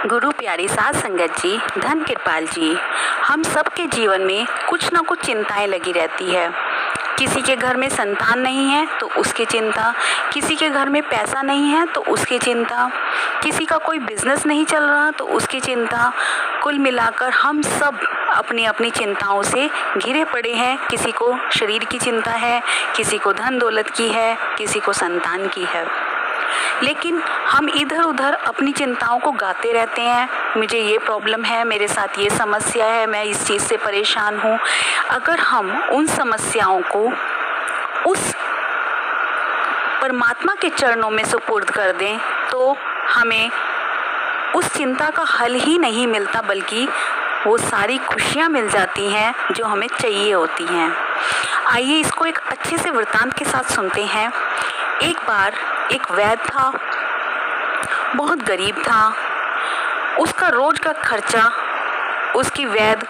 गुरु प्यारी साध संगत जी, धन कृपाल जी, हम सबके जीवन में कुछ ना कुछ चिंताएं लगी रहती है। किसी के घर में संतान नहीं है तो उसकी चिंता, किसी के घर में पैसा नहीं है तो उसकी चिंता, किसी का कोई बिजनेस नहीं चल रहा तो उसकी चिंता। कुल मिलाकर हम सब अपनी अपनी चिंताओं से घिरे पड़े हैं। किसी को शरीर की चिंता है, किसी को धन दौलत की है, किसी को संतान की है। लेकिन हम इधर उधर अपनी चिंताओं को गाते रहते हैं। मुझे ये प्रॉब्लम है, मेरे साथ ये समस्या है, मैं इस चीज़ से परेशान हूँ। अगर हम उन समस्याओं को उस परमात्मा के चरणों में सुपुर्द कर दें तो हमें उस चिंता का हल ही नहीं मिलता, बल्कि वो सारी खुशियाँ मिल जाती हैं जो हमें चाहिए होती हैं। आइए इसको एक अच्छे से वृत्तांत के साथ सुनते हैं। एक बार एक वैद्य था, बहुत गरीब था। उसका रोज का खर्चा उसकी वैद्य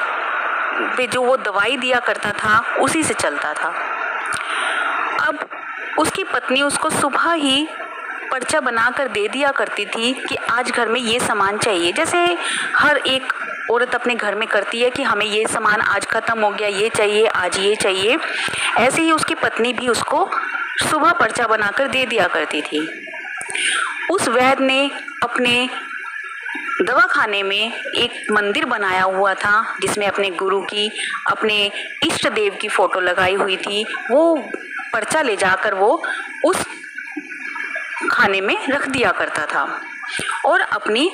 पे जो वो दवाई दिया करता था उसी से चलता था। अब उसकी पत्नी उसको सुबह ही पर्चा बनाकर दे दिया करती थी कि आज घर में ये सामान चाहिए। जैसे हर एक औरत अपने घर में करती है कि हमें ये सामान आज ख़त्म हो गया, ये चाहिए, आज ये चाहिए। ऐसे ही उसकी पत्नी भी उसको सुबह पर्चा बनाकर दे दिया करती थी। उस वैद्य ने अपने दवाखाने में एक मंदिर बनाया हुआ था जिसमें अपने गुरु की, अपने इष्ट देव की फोटो लगाई हुई थी। वो पर्चा ले जाकर वो उस खाने में रख दिया करता था और अपनी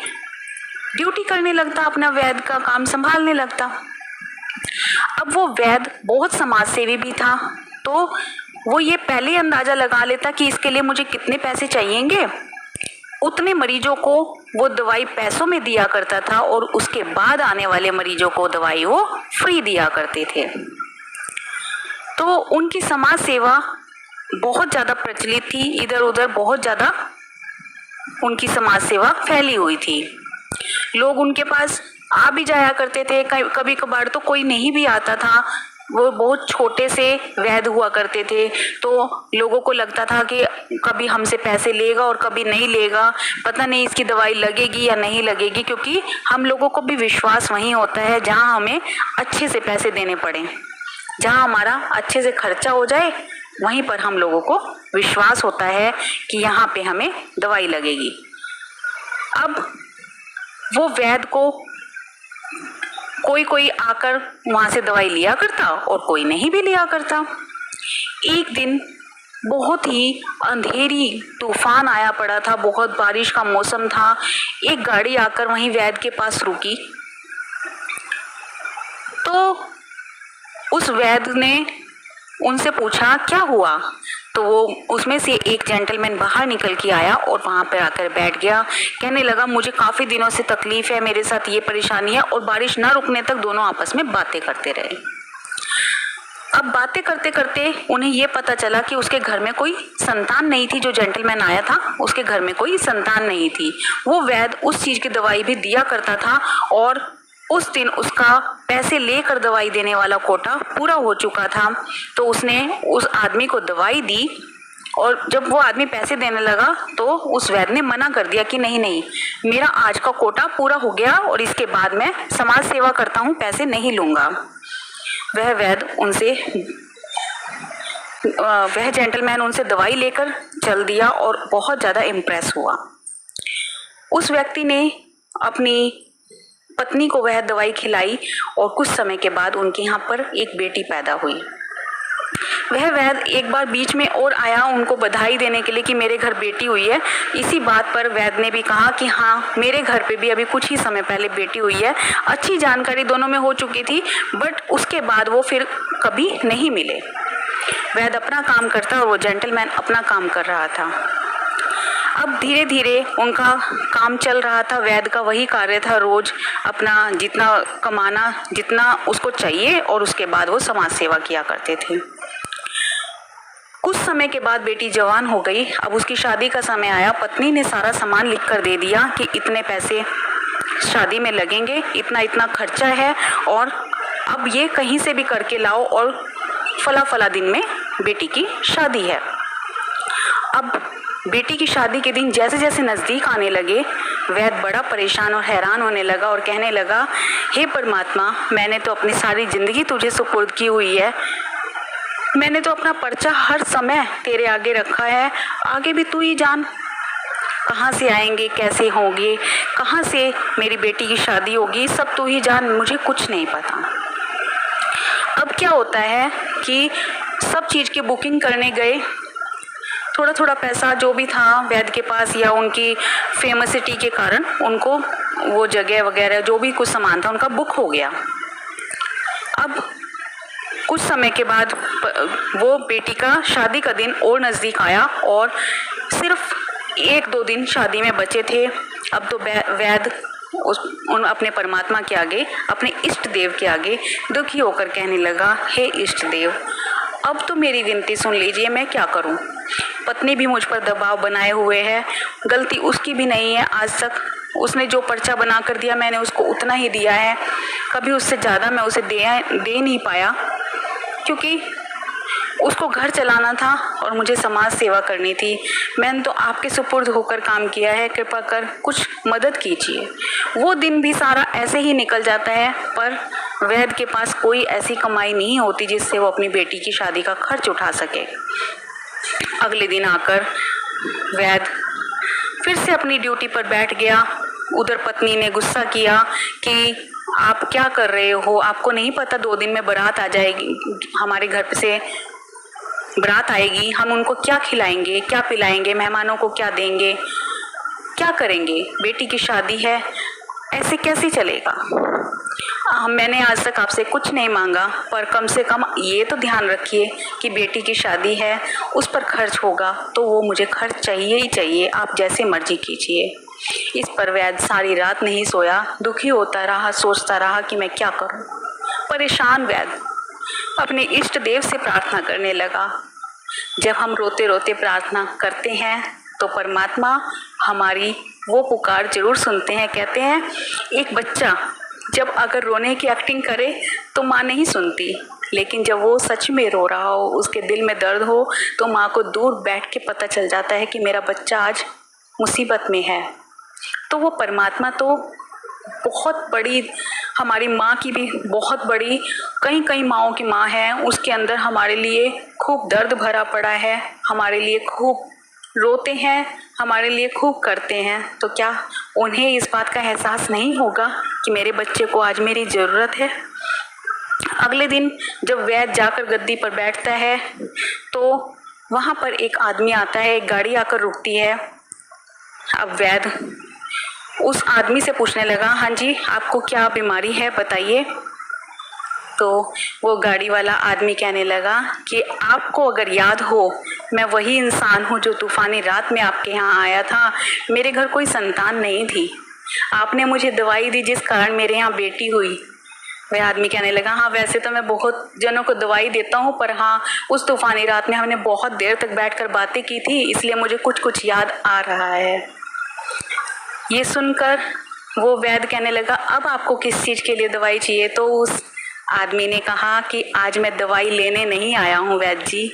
ड्यूटी करने लगता, अपना वैद्य का काम संभालने लगता। अब वो वैद्य बहुत समाज सेवी भी था, तो वो ये पहले ही अंदाजा लगा लेता कि इसके लिए मुझे कितने पैसे चाहिएंगे। उतने मरीजों को वो दवाई पैसों में दिया करता था और उसके बाद आने वाले मरीजों को दवाई वो फ्री दिया करते थे। तो उनकी समाज सेवा बहुत ज़्यादा प्रचलित थी, इधर उधर बहुत ज़्यादा उनकी समाज सेवा फैली हुई थी। लोग उनके पास आ भी जाया करते थे, कभी कभार तो कोई नहीं भी आता था। वो बहुत छोटे से वैद्य हुआ करते थे, तो लोगों को लगता था कि कभी हमसे पैसे लेगा और कभी नहीं लेगा, पता नहीं इसकी दवाई लगेगी या नहीं लगेगी। क्योंकि हम लोगों को भी विश्वास वहीं होता है जहां हमें अच्छे से पैसे देने पड़े, जहां हमारा अच्छे से खर्चा हो जाए, वहीं पर हम लोगों को विश्वास होता है कि यहाँ पे हमें दवाई लगेगी। अब वो वैद्य को कोई आकर वहाँ से दवाई लिया करता और कोई नहीं भी लिया करता। एक दिन बहुत ही अंधेरी तूफान आया पड़ा था, बहुत बारिश का मौसम था। एक गाड़ी आकर वहीं वैद्य के पास रुकी, तो उस वैद्य ने उनसे पूछा क्या हुआ। तो वो उसमें से एक जेंटलमैन बाहर निकल के आया और वहाँ पर आकर बैठ गया। कहने लगा मुझे काफ़ी दिनों से तकलीफ है, मेरे साथ ये परेशानी है। और बारिश ना रुकने तक दोनों आपस में बातें करते रहे। अब बातें करते करते उन्हें ये पता चला कि उसके घर में कोई संतान नहीं थी। जो जेंटलमैन आया था उसके घर में कोई संतान नहीं थी। वो वैद्य उस चीज़ की दवाई भी दिया करता था और उस दिन उसका पैसे लेकर दवाई देने वाला कोटा पूरा हो चुका था। तो उसने उस आदमी को दवाई दी और जब वो आदमी पैसे देने लगा तो उस वैद्य ने मना कर दिया कि नहीं नहीं, मेरा आज का कोटा पूरा हो गया और इसके बाद मैं समाज सेवा करता हूँ, पैसे नहीं लूँगा। वह जेंटलमैन उनसे दवाई लेकर चल दिया और बहुत ज़्यादा इम्प्रेस हुआ। उस व्यक्ति ने अपनी पत्नी को वह दवाई खिलाई और कुछ समय के बाद उनके यहाँ पर एक बेटी पैदा हुई। वह वैद्य एक बार बीच में और आया उनको बधाई देने के लिए कि मेरे घर बेटी हुई है। इसी बात पर वैद्य ने भी कहा कि हाँ, मेरे घर पे भी अभी कुछ ही समय पहले बेटी हुई है। अच्छी जानकारी दोनों में हो चुकी थी, बट उसके बाद वो फिर कभी नहीं मिले। वैद्य अपना काम करता और वो जेंटलमैन अपना काम कर रहा था। अब धीरे धीरे उनका काम चल रहा था। वैद्य का वही कार्य था, रोज अपना जितना कमाना, जितना उसको चाहिए, और उसके बाद वो समाज सेवा किया करते थे। कुछ समय के बाद बेटी जवान हो गई। अब उसकी शादी का समय आया। पत्नी ने सारा सामान लिख कर दे दिया कि इतने पैसे शादी में लगेंगे, इतना इतना खर्चा है, और अब ये कहीं से भी करके लाओ और फला फला दिन में बेटी की शादी है। अब बेटी की शादी के दिन जैसे जैसे नज़दीक आने लगे, वैद्य बड़ा परेशान और हैरान होने लगा और कहने लगा, हे परमात्मा, मैंने तो अपनी सारी जिंदगी तुझे सुपुर्द की हुई है, मैंने तो अपना पर्चा हर समय तेरे आगे रखा है, आगे भी तू ही जान, कहाँ से आएंगे, कैसे होंगे, कहाँ से मेरी बेटी की शादी होगी, सब तू ही जान, मुझे कुछ नहीं पता। अब क्या होता है कि सब चीज़ की बुकिंग करने गए, थोड़ा थोड़ा पैसा जो भी था वैद्य के पास या उनकी फेमसिटी के कारण उनको वो जगह वगैरह जो भी कुछ सामान था उनका बुक हो गया। अब कुछ समय के बाद वो बेटी का शादी का दिन और नज़दीक आया और सिर्फ 1-2 दिन शादी में बचे थे। अब तो वैद्य उन अपने परमात्मा के आगे, अपने इष्ट देव के आगे दुखी होकर कहने लगा, हे इष्ट देव, अब तो मेरी विनती सुन लीजिए, मैं क्या करूं? पत्नी भी मुझ पर दबाव बनाए हुए है, गलती उसकी भी नहीं है, आज तक उसने जो पर्चा बना कर दिया मैंने उसको उतना ही दिया है, कभी उससे ज़्यादा मैं उसे दे नहीं पाया, क्योंकि उसको घर चलाना था और मुझे समाज सेवा करनी थी। मैंने तो आपके सुपुर्द होकर काम किया है, कृपा कर कुछ मदद कीजिए। वो दिन भी सारा ऐसे ही निकल जाता है, पर वैद्य के पास कोई ऐसी कमाई नहीं होती जिससे वो अपनी बेटी की शादी का खर्च उठा सके। अगले दिन आकर वैद्य फिर से अपनी ड्यूटी पर बैठ गया। उधर पत्नी ने गुस्सा किया कि आप क्या कर रहे हो, आपको नहीं पता 2 दिन में बारात आ जाएगी, हमारे घर से बारात आएगी, हम उनको क्या खिलाएंगे, क्या पिलाएंगे, मेहमानों को क्या देंगे, क्या करेंगे, बेटी की शादी है, ऐसे कैसे चलेगा? मैंने आज तक आपसे कुछ नहीं मांगा, पर कम से कम ये तो ध्यान रखिए कि बेटी की शादी है, उस पर खर्च होगा तो वो मुझे खर्च चाहिए ही चाहिए, आप जैसे मर्जी कीजिए। इस पर वैद्य सारी रात नहीं सोया, दुखी होता रहा, सोचता रहा कि मैं क्या करूं। परेशान वैद्य अपने इष्ट देव से प्रार्थना करने लगा। जब हम रोते रोते प्रार्थना करते हैं तो परमात्मा हमारी वो पुकार जरूर सुनते हैं। कहते हैं एक बच्चा जब अगर रोने की एक्टिंग करे तो माँ नहीं सुनती, लेकिन जब वो सच में रो रहा हो, उसके दिल में दर्द हो, तो माँ को दूर बैठ के पता चल जाता है कि मेरा बच्चा आज मुसीबत में है। तो वो परमात्मा तो बहुत बड़ी, हमारी माँ की भी बहुत बड़ी, कई कई माँओं की माँ है, उसके अंदर हमारे लिए खूब दर्द भरा पड़ा है, हमारे लिए खूब रोते हैं, हमारे लिए खूब करते हैं। तो क्या उन्हें इस बात का एहसास नहीं होगा कि मेरे बच्चे को आज मेरी ज़रूरत है? अगले दिन जब वैद्य जाकर गद्दी पर बैठता है तो वहाँ पर एक आदमी आता है, एक गाड़ी आकर रुकती है। अब वैद्य उस आदमी से पूछने लगा, हाँ जी, आपको क्या बीमारी है, बताइए। तो वो गाड़ी वाला आदमी कहने लगा कि आपको अगर याद हो, मैं वही इंसान हूँ जो तूफानी रात में आपके यहाँ आया था। मेरे घर कोई संतान नहीं थी, आपने मुझे दवाई दी जिस कारण मेरे यहाँ बेटी हुई। वह आदमी कहने लगा, हाँ वैसे तो मैं बहुत जनों को दवाई देता हूँ, पर हाँ उस तूफानी रात में हमने बहुत देर तक बैठकर बातें की थी, इसलिए मुझे कुछ कुछ याद आ रहा है। ये सुनकर वो वैद्य कहने लगा, अब आपको किस चीज़ के लिए दवाई चाहिए? तो उस आदमी ने कहा कि आज मैं दवाई लेने नहीं आया हूँ वैद्य जी,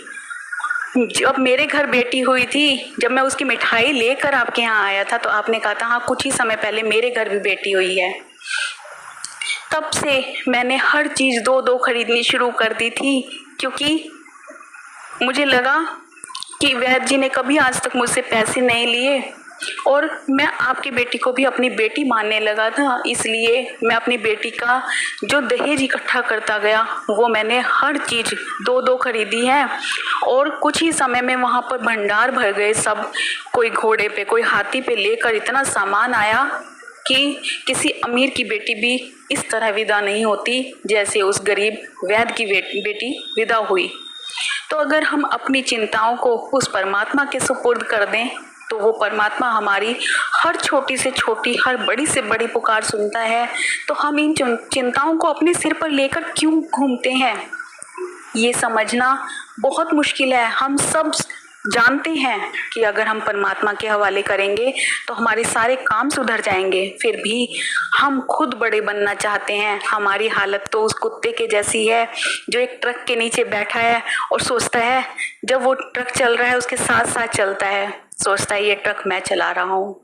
जब मेरे घर बेटी हुई थी, जब मैं उसकी मिठाई लेकर आपके यहाँ आया था तो आपने कहा था हाँ कुछ ही समय पहले मेरे घर भी बेटी हुई है। तब से मैंने हर चीज़ 2-2 खरीदनी शुरू कर दी थी, क्योंकि मुझे लगा कि वैद्य जी ने कभी आज तक मुझसे पैसे नहीं लिए और मैं आपकी बेटी को भी अपनी बेटी मानने लगा था, इसलिए मैं अपनी बेटी का जो दहेज इकट्ठा करता गया वो मैंने हर चीज़ 2-2 खरीदी है। और कुछ ही समय में वहाँ पर भंडार भर गए सब, कोई घोड़े पे, कोई हाथी पे लेकर इतना सामान आया कि किसी अमीर की बेटी भी इस तरह विदा नहीं होती जैसे उस गरीब वैद्य की बेटी विदा हुई। तो अगर हम अपनी चिंताओं को उस परमात्मा के सुपुर्द कर दें तो वो परमात्मा हमारी हर छोटी से छोटी, हर बड़ी से बड़ी पुकार सुनता है। तो हम इन चिंताओं को अपने सिर पर लेकर क्यों घूमते हैं, ये समझना बहुत मुश्किल है। हम सब जानते हैं कि अगर हम परमात्मा के हवाले करेंगे तो हमारे सारे काम सुधर जाएंगे, फिर भी हम खुद बड़े बनना चाहते हैं। हमारी हालत तो उस कुत्ते के जैसी है जो एक ट्रक के नीचे बैठा है और सोचता है, जब वो ट्रक चल रहा है उसके साथ साथ चलता है, सोचता है ये ट्रक मैं चला रहा हूँ।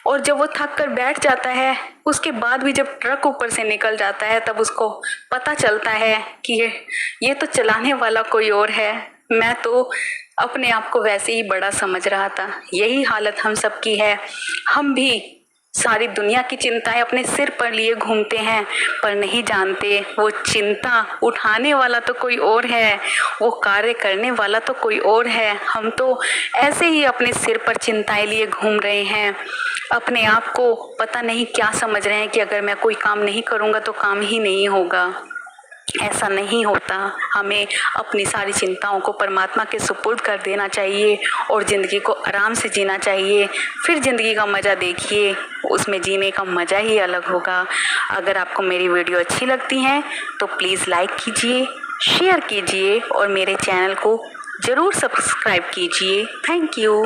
और जब वो थक कर बैठ जाता है, उसके बाद भी जब ट्रक ऊपर से निकल जाता है, तब उसको पता चलता है कि ये तो चलाने वाला कोई और है, मैं तो अपने आप को वैसे ही बड़ा समझ रहा था। यही हालत हम सबकी है। हम भी सारी दुनिया की चिंताएं अपने सिर पर लिए घूमते हैं, पर नहीं जानते वो चिंता उठाने वाला तो कोई और है, वो कार्य करने वाला तो कोई और है। हम तो ऐसे ही अपने सिर पर चिंताएं लिए घूम रहे हैं, अपने आप को पता नहीं क्या समझ रहे हैं कि अगर मैं कोई काम नहीं करूँगा तो काम ही नहीं होगा। ऐसा नहीं होता। हमें अपनी सारी चिंताओं को परमात्मा के सुपुर्द कर देना चाहिए और ज़िंदगी को आराम से जीना चाहिए। फिर ज़िंदगी का मज़ा देखिए, उसमें जीने का मज़ा ही अलग होगा। अगर आपको मेरी वीडियो अच्छी लगती है तो प्लीज़ लाइक कीजिए, शेयर कीजिए और मेरे चैनल को ज़रूर सब्सक्राइब कीजिए। Thank you.